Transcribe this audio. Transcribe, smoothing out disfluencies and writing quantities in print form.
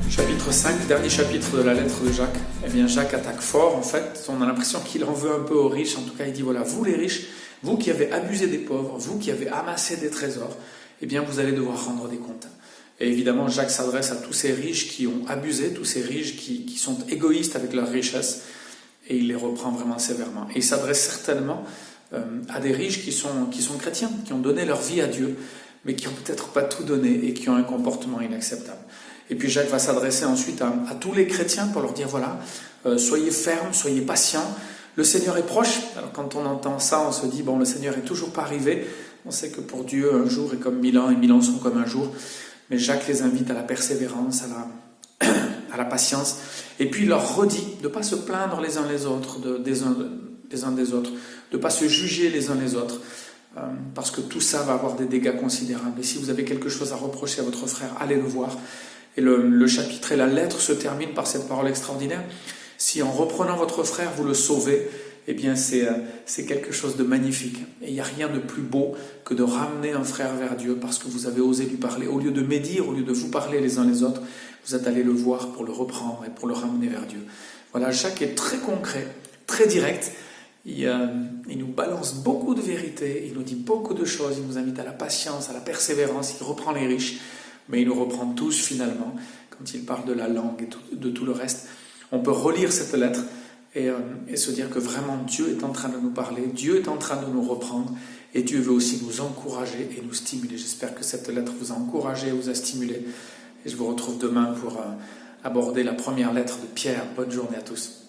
Chapitre 5, dernier chapitre de la lettre de Jacques. Eh bien, Jacques attaque fort, en fait. On a l'impression qu'il en veut un peu aux riches. En tout cas, il dit, voilà, vous les riches, vous qui avez abusé des pauvres, vous qui avez amassé des trésors, eh bien, vous allez devoir rendre des comptes. Et évidemment, Jacques s'adresse à tous ces riches qui ont abusé, tous ces riches qui sont égoïstes avec leur richesse, et il les reprend vraiment sévèrement. Et il s'adresse certainement à des riches qui sont chrétiens, qui ont donné leur vie à Dieu, mais qui n'ont peut-être pas tout donné et qui ont un comportement inacceptable. Et puis Jacques va s'adresser ensuite à tous les chrétiens pour leur dire, voilà, soyez fermes, soyez patients, le Seigneur est proche. Alors quand on entend ça, on se dit, bon, le Seigneur est toujours pas arrivé. On sait que pour Dieu, un jour est comme 1000 ans et 1000 ans sont comme un jour. Mais Jacques les invite à la persévérance, à la patience. Et puis il leur redit de ne pas se plaindre les uns les autres, des uns des autres, de ne pas se juger les uns les autres. Parce que tout ça va avoir des dégâts considérables. Et si vous avez quelque chose à reprocher à votre frère, allez le voir. Et le chapitre et la lettre se terminent par cette parole extraordinaire. Si en reprenant votre frère, vous le sauvez, eh bien c'est quelque chose de magnifique. Et il n'y a rien de plus beau que de ramener un frère vers Dieu parce que vous avez osé lui parler. Au lieu de médire, au lieu de vous parler les uns les autres, vous êtes allés le voir pour le reprendre et pour le ramener vers Dieu. Voilà, Jacques est très concret, très direct. Il nous balance beaucoup de vérités, il nous dit beaucoup de choses, il nous invite à la patience, à la persévérance, il reprend les riches. Mais il nous reprend tous finalement, quand il parle de la langue et de tout le reste. On peut relire cette lettre et se dire que vraiment Dieu est en train de nous parler, Dieu est en train de nous reprendre et Dieu veut aussi nous encourager et nous stimuler. J'espère que cette lettre vous a encouragé, vous a stimulé. Et je vous retrouve demain pour aborder la première lettre de Pierre. Bonne journée à tous.